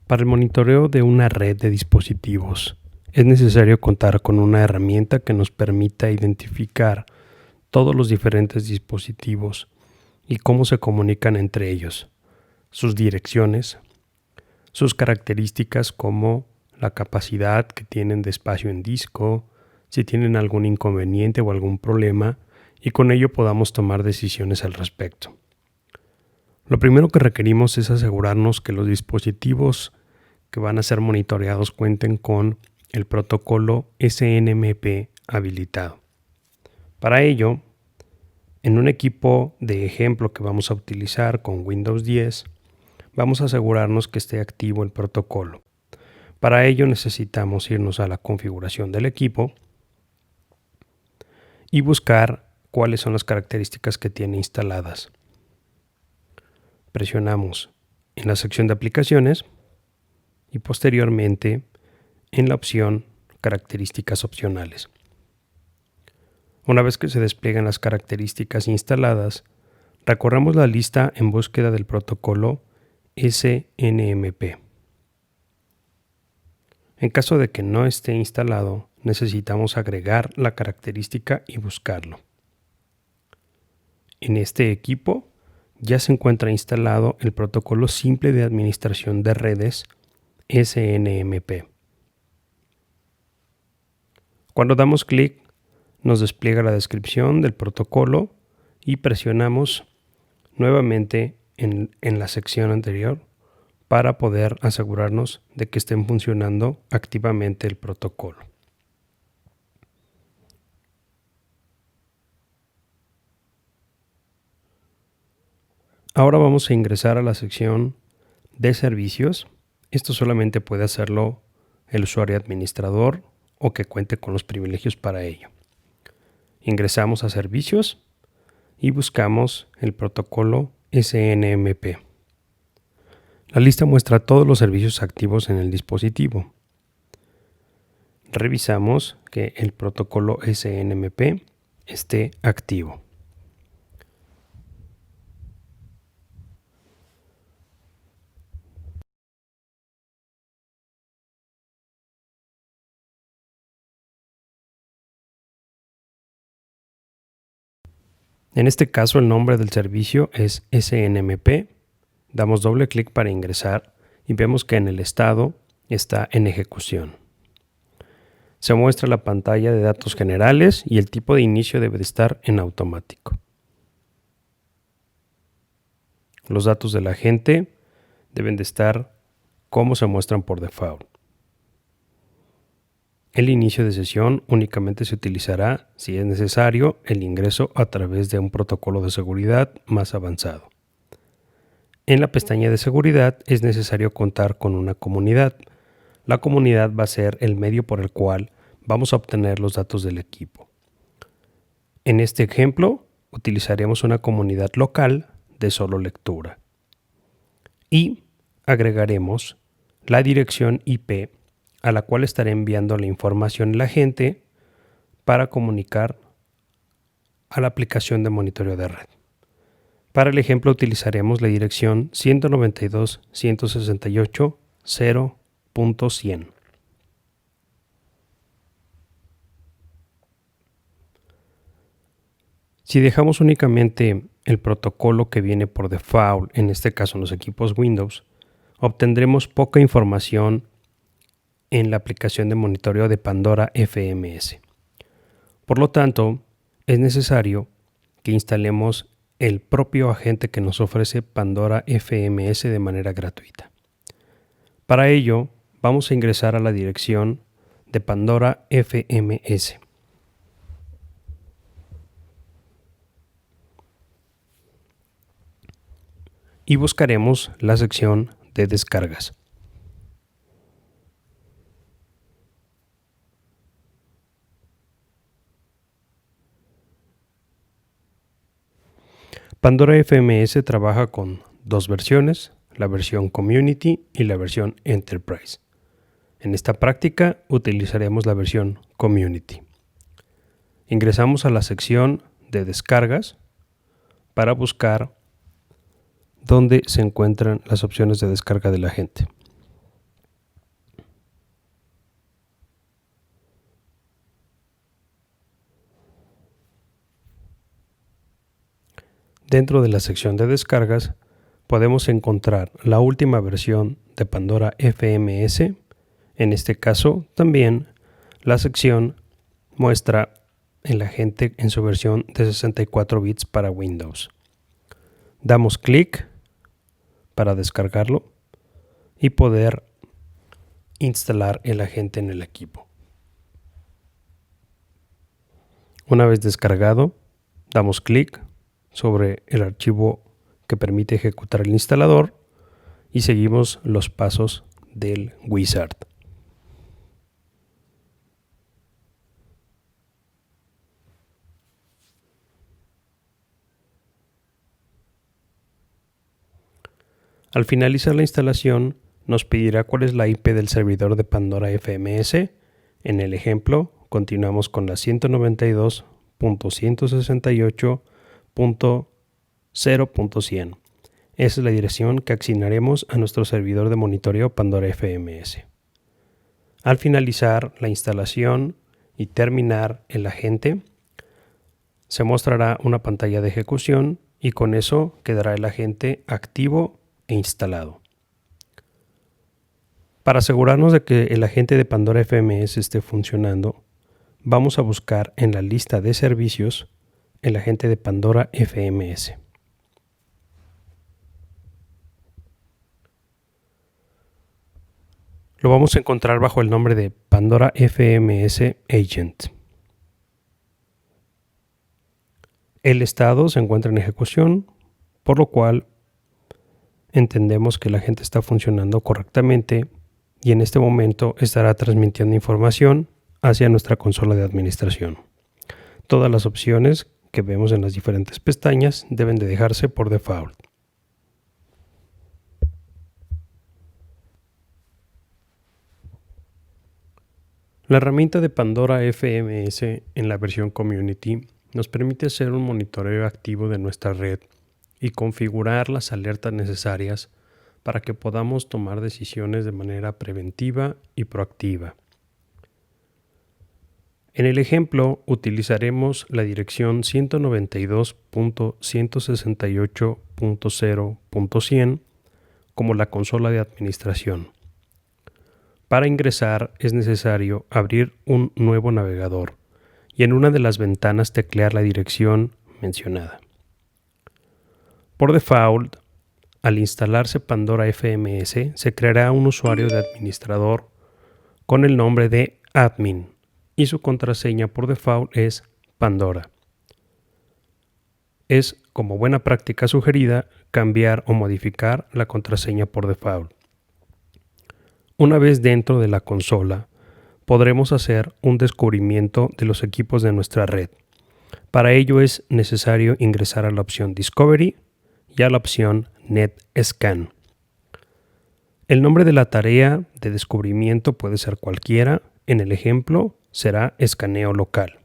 Para el monitoreo de una red de dispositivos, es necesario contar con una herramienta que nos permita identificar todos los diferentes dispositivos y cómo se comunican entre ellos, sus direcciones, sus características como la capacidad que tienen de espacio en disco, si tienen algún inconveniente o algún problema, y con ello podamos tomar decisiones al respecto. Lo primero que requerimos es asegurarnos que los dispositivos que van a ser monitoreados cuenten con el protocolo SNMP habilitado. Para ello, en un equipo de ejemplo que vamos a utilizar con Windows 10, vamos a asegurarnos que esté activo el protocolo. Para ello necesitamos irnos a la configuración del equipo y buscar cuáles son las características que tiene instaladas. Presionamos en la sección de aplicaciones y posteriormente en la opción características opcionales. Una vez que se despliegan las características instaladas, recorremos la lista en búsqueda del protocolo SNMP. En caso de que no esté instalado, necesitamos agregar la característica y buscarlo. En este equipo ya se encuentra instalado el protocolo simple de administración de redes SNMP. Cuando damos clic, nos despliega la descripción del protocolo y presionamos nuevamente en la sección anterior para poder asegurarnos de que estén funcionando activamente el protocolo. Ahora vamos a ingresar a la sección de servicios. Esto solamente puede hacerlo el usuario administrador o que cuente con los privilegios para ello. Ingresamos a servicios y buscamos el protocolo SNMP. La lista muestra todos los servicios activos en el dispositivo. Revisamos que el protocolo SNMP esté activo. En este caso el nombre del servicio es SNMP. Damos doble clic para ingresar y vemos que en el estado está en ejecución. Se muestra la pantalla de datos generales y el tipo de inicio debe de estar en automático. Los datos del agente deben de estar como se muestran por default. El inicio de sesión únicamente se utilizará si es necesario el ingreso a través de un protocolo de seguridad más avanzado. En la pestaña de seguridad es necesario contar con una comunidad. La comunidad va a ser el medio por el cual vamos a obtener los datos del equipo. En este ejemplo, utilizaremos una comunidad local de solo lectura. Y agregaremos la dirección IP a la cual estaré enviando la información al agente para comunicar a la aplicación de monitoreo de red. Para el ejemplo utilizaremos la dirección 192.168.0.100. Si dejamos únicamente el protocolo que viene por default, en este caso en los equipos Windows, obtendremos poca información en la aplicación de monitoreo de Pandora FMS. Por lo tanto, es necesario que instalemos el propio agente que nos ofrece Pandora FMS de manera gratuita. Para ello, vamos a ingresar a la dirección de Pandora FMS. Y buscaremos la sección de descargas. Pandora FMS trabaja con dos versiones, la versión Community y la versión Enterprise. En esta práctica utilizaremos la versión Community. Ingresamos a la sección de descargas para buscar dónde se encuentran las opciones de descarga del agente. Dentro de la sección de descargas podemos encontrar la última versión de Pandora FMS. En este caso también la sección muestra el agente en su versión de 64 bits para Windows. Damos clic para descargarlo y poder instalar el agente en el equipo. Una vez descargado, damos clic sobre el archivo que permite ejecutar el instalador y seguimos los pasos del wizard. Al finalizar la instalación, nos pedirá cuál es la IP del servidor de Pandora FMS. En el ejemplo, continuamos con la 192.168.0.100. Esa es la dirección que asignaremos a nuestro servidor de monitoreo Pandora FMS. Al finalizar la instalación y terminar el agente, se mostrará una pantalla de ejecución y con eso quedará el agente activo e instalado. Para asegurarnos de que el agente de Pandora FMS esté funcionando, vamos a buscar en la lista de servicios el agente de Pandora FMS. Lo vamos a encontrar bajo el nombre de Pandora FMS Agent. El estado se encuentra en ejecución, por lo cual entendemos que el agente está funcionando correctamente y en este momento estará transmitiendo información hacia nuestra consola de administración. Todas las opciones que vemos en las diferentes pestañas deben de dejarse por default. La herramienta de Pandora FMS en la versión Community nos permite hacer un monitoreo activo de nuestra red y configurar las alertas necesarias para que podamos tomar decisiones de manera preventiva y proactiva. En el ejemplo utilizaremos la dirección 192.168.0.100 como la consola de administración. Para ingresar es necesario abrir un nuevo navegador y en una de las ventanas teclear la dirección mencionada. Por default, al instalarse Pandora FMS, se creará un usuario de administrador con el nombre de admin y su contraseña por default es Pandora. Es, como buena práctica sugerida, cambiar o modificar la contraseña por default. Una vez dentro de la consola, podremos hacer un descubrimiento de los equipos de nuestra red. Para ello es necesario ingresar a la opción Discovery y a la opción NetScan. El nombre de la tarea de descubrimiento puede ser cualquiera. En el ejemplo será escaneo local.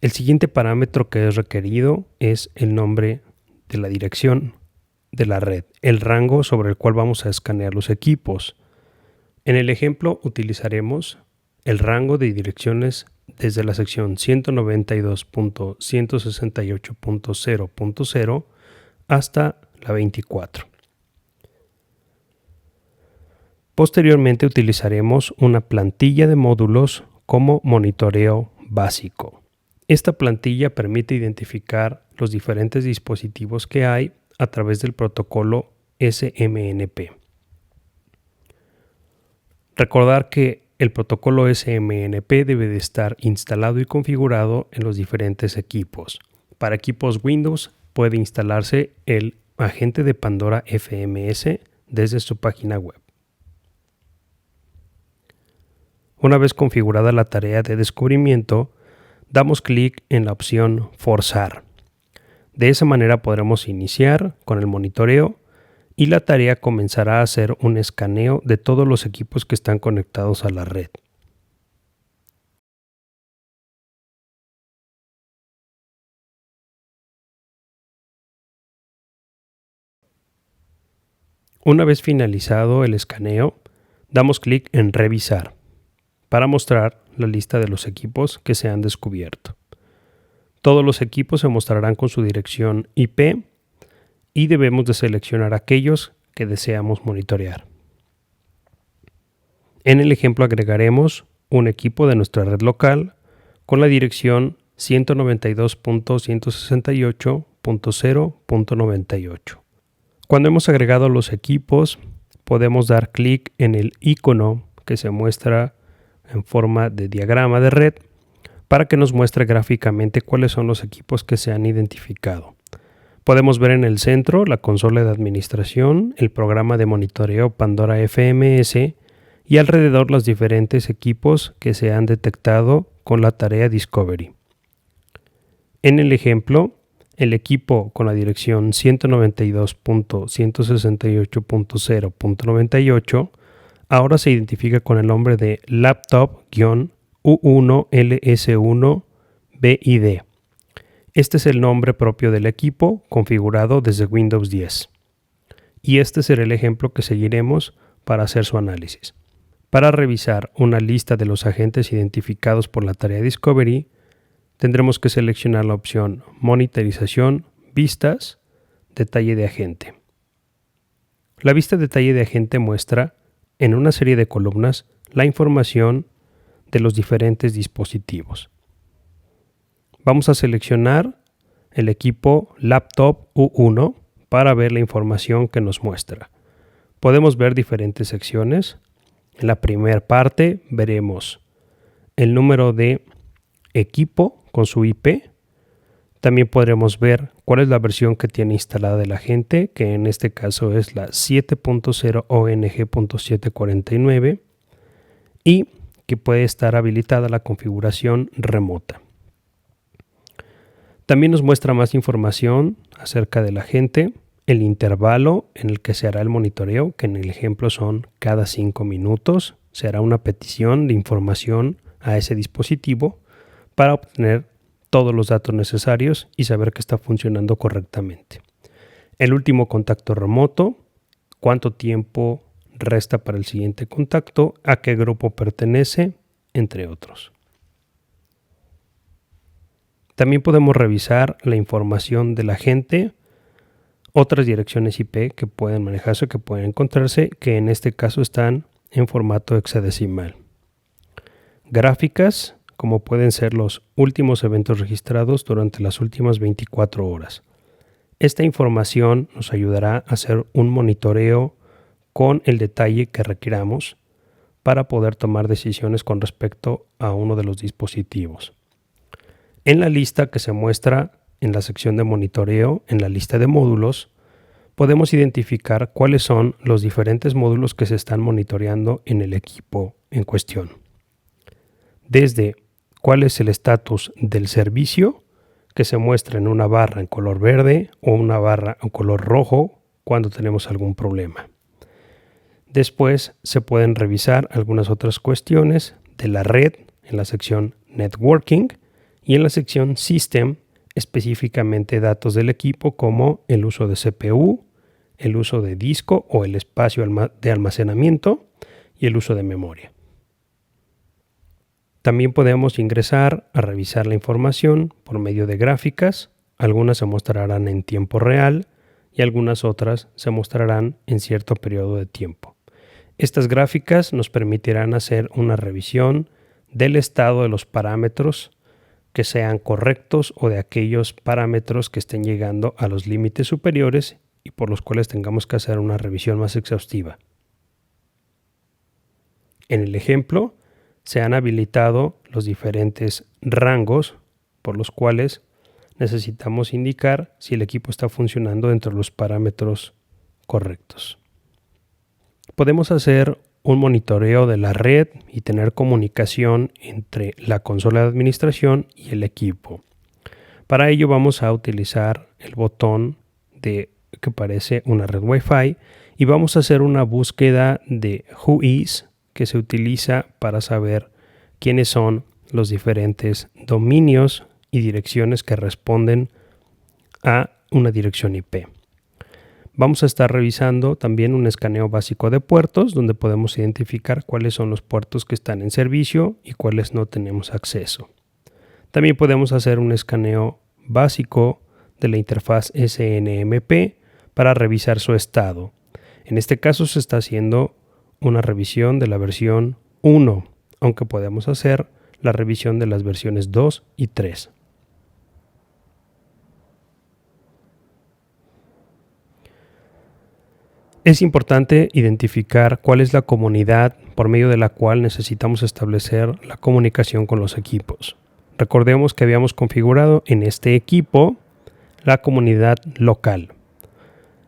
El siguiente parámetro que es requerido es el nombre de la dirección de la red, el rango sobre el cual vamos a escanear los equipos. En el ejemplo utilizaremos el rango de direcciones desde la sección 192.168.0.0 hasta la 24. Posteriormente utilizaremos una plantilla de módulos como monitoreo básico. Esta plantilla permite identificar los diferentes dispositivos que hay a través del protocolo SMNP. Recordar que el protocolo SMNP debe de estar instalado y configurado en los diferentes equipos. Para equipos Windows puede instalarse el agente de Pandora FMS desde su página web. Una vez configurada la tarea de descubrimiento, damos clic en la opción Forzar. De esa manera podremos iniciar con el monitoreo y la tarea comenzará a hacer un escaneo de todos los equipos que están conectados a la red. Una vez finalizado el escaneo, damos clic en Revisar para mostrar la lista de los equipos que se han descubierto. Todos los equipos se mostrarán con su dirección IP y debemos de seleccionar aquellos que deseamos monitorear. En el ejemplo agregaremos un equipo de nuestra red local con la dirección 192.168.0.98. Cuando hemos agregado los equipos, podemos dar clic en el icono que se muestra en forma de diagrama de red para que nos muestre gráficamente cuáles son los equipos que se han identificado. Podemos ver en el centro la consola de administración, el programa de monitoreo Pandora FMS y alrededor los diferentes equipos que se han detectado con la tarea Discovery. En el ejemplo, el equipo con la dirección 192.168.0.98 ahora se identifica con el nombre de laptop-U1LS1BID. Este es el nombre propio del equipo configurado desde Windows 10. Y este será el ejemplo que seguiremos para hacer su análisis. Para revisar una lista de los agentes identificados por la tarea Discovery, tendremos que seleccionar la opción Monitorización, Vistas, Detalle de agente. La vista Detalle de agente muestra en una serie de columnas la información de los diferentes dispositivos. Vamos a seleccionar el equipo Laptop U1 para ver la información que nos muestra. Podemos ver diferentes secciones. En la primera parte veremos el número de equipo con su IP. También podremos ver cuál es la versión que tiene instalada el agente, que en este caso es la 7.0 ONG.749 y que puede estar habilitada la configuración remota. También nos muestra más información acerca del agente, el intervalo en el que se hará el monitoreo, que en el ejemplo son cada 5 minutos. Se hará una petición de información a ese dispositivo para obtener todos los datos necesarios y saber que está funcionando correctamente. El último contacto remoto, cuánto tiempo resta para el siguiente contacto, a qué grupo pertenece, entre otros. También podemos revisar la información del agente, otras direcciones IP que pueden manejarse, que pueden encontrarse, que en este caso están en formato hexadecimal. Gráficas, como pueden ser los últimos eventos registrados durante las últimas 24 horas. Esta información nos ayudará a hacer un monitoreo con el detalle que requiramos para poder tomar decisiones con respecto a uno de los dispositivos. En la lista que se muestra en la sección de monitoreo, en la lista de módulos, podemos identificar cuáles son los diferentes módulos que se están monitoreando en el equipo en cuestión. Desde cuál es el estatus del servicio, que se muestra en una barra en color verde o una barra en color rojo cuando tenemos algún problema. Después se pueden revisar algunas otras cuestiones de la red en la sección Networking y en la sección System, específicamente datos del equipo como el uso de CPU, el uso de disco o el espacio de almacenamiento y el uso de memoria. También podemos ingresar a revisar la información por medio de gráficas. Algunas se mostrarán en tiempo real y algunas otras se mostrarán en cierto periodo de tiempo. Estas gráficas nos permitirán hacer una revisión del estado de los parámetros que sean correctos o de aquellos parámetros que estén llegando a los límites superiores y por los cuales tengamos que hacer una revisión más exhaustiva. En el ejemplo, se han habilitado los diferentes rangos por los cuales necesitamos indicar si el equipo está funcionando dentro de los parámetros correctos. Podemos hacer un monitoreo de la red y tener comunicación entre la consola de administración y el equipo. Para ello vamos a utilizar el botón que parece una red Wi-Fi y vamos a hacer una búsqueda de Whois que se utiliza para saber quiénes son los diferentes dominios y direcciones que responden a una dirección IP. Vamos a estar revisando también un escaneo básico de puertos donde podemos identificar cuáles son los puertos que están en servicio y cuáles no tenemos acceso. También podemos hacer un escaneo básico de la interfaz SNMP para revisar su estado. En este caso se está haciendo una revisión de la versión 1, aunque podemos hacer la revisión de las versiones 2 y 3. Es importante identificar cuál es la comunidad por medio de la cual necesitamos establecer la comunicación con los equipos. Recordemos que habíamos configurado en este equipo la comunidad local.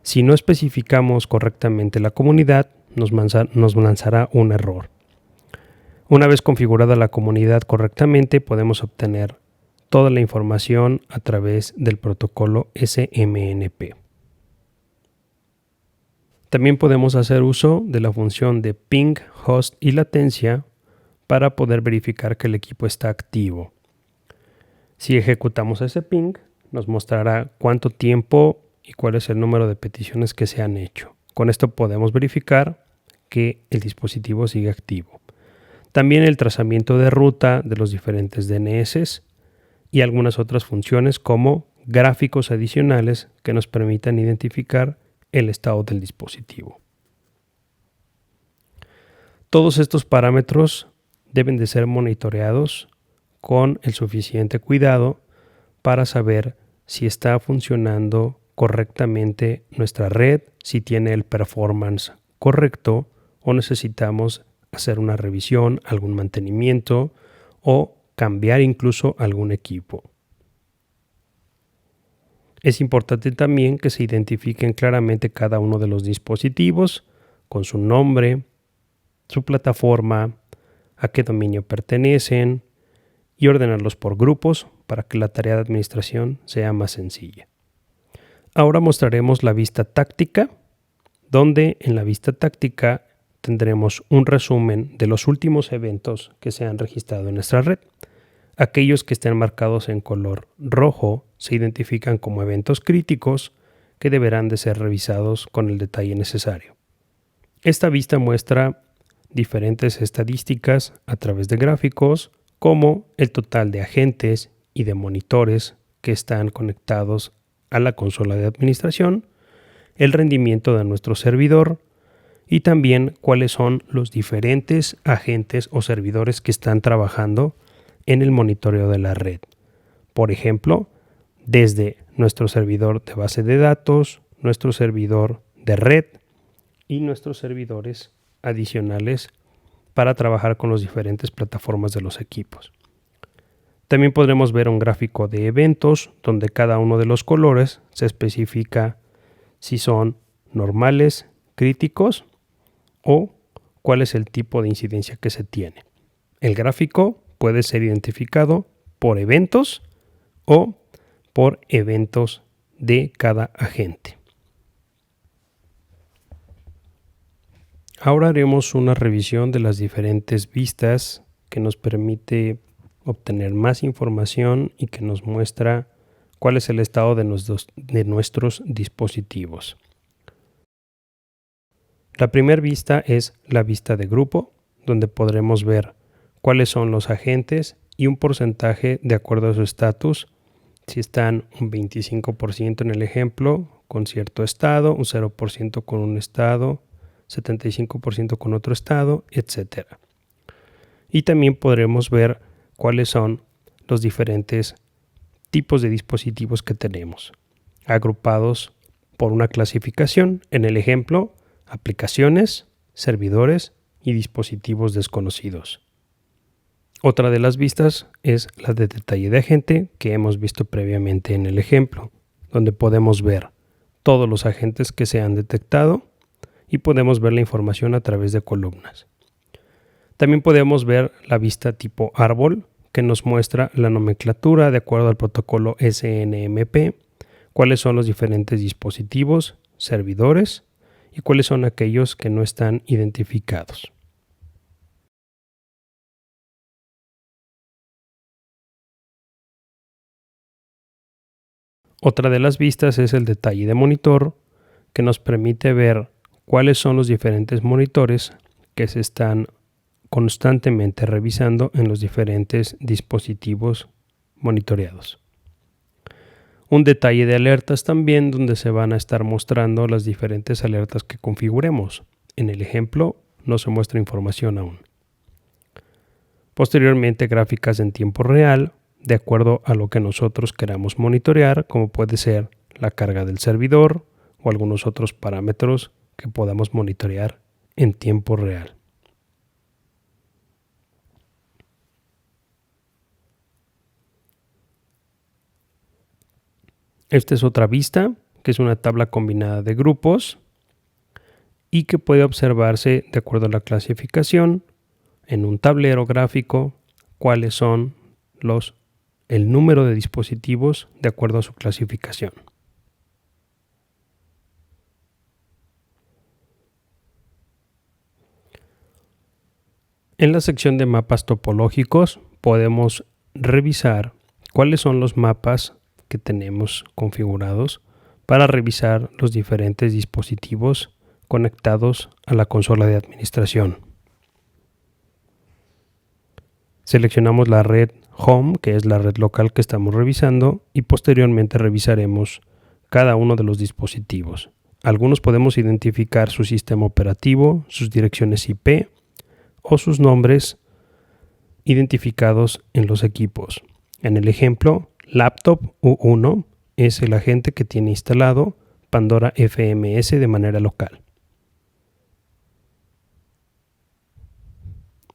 Si no especificamos correctamente la comunidad, nos lanzará un error. Una vez configurada la comunidad correctamente, podemos obtener toda la información a través del protocolo SMNP. También podemos hacer uso de la función de ping, host y latencia para poder verificar que el equipo está activo. Si ejecutamos ese ping, nos mostrará cuánto tiempo y cuál es el número de peticiones que se han hecho. Con esto podemos verificar que el dispositivo sigue activo. También el trazamiento de ruta de los diferentes DNS y algunas otras funciones como gráficos adicionales que nos permitan identificar el estado del dispositivo. Todos estos parámetros deben de ser monitoreados con el suficiente cuidado para saber si está funcionando correctamente nuestra red, si tiene el performance correcto o necesitamos hacer una revisión, algún mantenimiento o cambiar incluso algún equipo. Es importante también que se identifiquen claramente cada uno de los dispositivos con su nombre, su plataforma, a qué dominio pertenecen y ordenarlos por grupos para que la tarea de administración sea más sencilla. Ahora mostraremos la vista táctica, donde en la vista táctica tendremos un resumen de los últimos eventos que se han registrado en nuestra red. Aquellos que estén marcados en color rojo se identifican como eventos críticos que deberán de ser revisados con el detalle necesario. Esta vista muestra diferentes estadísticas a través de gráficos, como el total de agentes y de monitores que están conectados a la consola de administración, el rendimiento de nuestro servidor y también cuáles son los diferentes agentes o servidores que están trabajando en el monitoreo de la red. Por ejemplo, desde nuestro servidor de base de datos, nuestro servidor de red y nuestros servidores adicionales para trabajar con las diferentes plataformas de los equipos. También podremos ver un gráfico de eventos donde cada uno de los colores se especifica si son normales, críticos o cuál es el tipo de incidencia que se tiene. El gráfico puede ser identificado por eventos o por eventos de cada agente. Ahora haremos una revisión de las diferentes vistas que nos permite obtener más información y que nos muestra cuál es el estado de nuestros dispositivos. La primera vista es la vista de grupo, donde podremos ver cuáles son los agentes y un porcentaje de acuerdo a su estatus. Si están un 25% en el ejemplo con cierto estado, un 0% con un estado, 75% con otro estado, etc. Y también podremos ver cuáles son los diferentes tipos de dispositivos que tenemos, agrupados por una clasificación. En el ejemplo, aplicaciones, servidores y dispositivos desconocidos. Otra de las vistas es la de detalle de agente que hemos visto previamente en el ejemplo, donde podemos ver todos los agentes que se han detectado y podemos ver la información a través de columnas. También podemos ver la vista tipo árbol, que nos muestra la nomenclatura de acuerdo al protocolo SNMP, cuáles son los diferentes dispositivos, servidores y cuáles son aquellos que no están identificados. Otra de las vistas es el detalle de monitor, que nos permite ver cuáles son los diferentes monitores que se están constantemente revisando en los diferentes dispositivos monitoreados. Un detalle de alertas también donde se van a estar mostrando las diferentes alertas que configuremos. En el ejemplo no se muestra información aún. Posteriormente, gráficas en tiempo real de acuerdo a lo que nosotros queramos monitorear, como puede ser la carga del servidor o algunos otros parámetros que podamos monitorear en tiempo real. Esta es otra vista, que es una tabla combinada de grupos y que puede observarse de acuerdo a la clasificación en un tablero gráfico cuáles son el número de dispositivos de acuerdo a su clasificación. En la sección de mapas topológicos podemos revisar cuáles son los mapas que tenemos configurados para revisar los diferentes dispositivos conectados a la consola de administración. Seleccionamos la red Home, que es la red local que estamos revisando, y posteriormente revisaremos cada uno de los dispositivos. Algunos podemos identificar su sistema operativo, sus direcciones IP o sus nombres identificados en los equipos. En el ejemplo, Laptop U1 es el agente que tiene instalado Pandora FMS de manera local.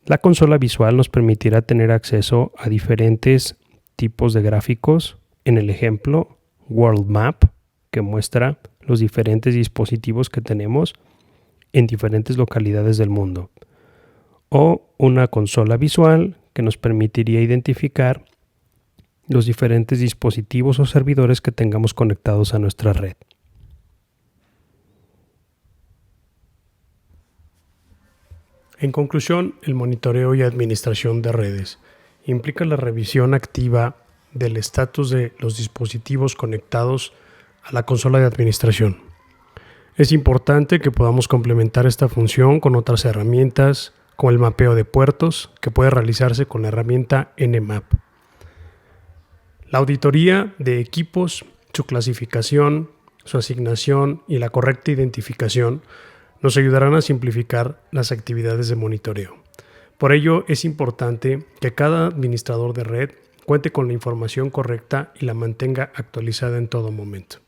La consola visual nos permitirá tener acceso a diferentes tipos de gráficos. En el ejemplo, World Map, que muestra los diferentes dispositivos que tenemos en diferentes localidades del mundo. O una consola visual que nos permitiría identificar los diferentes dispositivos o servidores que tengamos conectados a nuestra red. En conclusión, el monitoreo y administración de redes implica la revisión activa del estatus de los dispositivos conectados a la consola de administración. Es importante que podamos complementar esta función con otras herramientas, como el mapeo de puertos, que puede realizarse con la herramienta Nmap. La auditoría de equipos, su clasificación, su asignación y la correcta identificación nos ayudarán a simplificar las actividades de monitoreo. Por ello, es importante que cada administrador de red cuente con la información correcta y la mantenga actualizada en todo momento.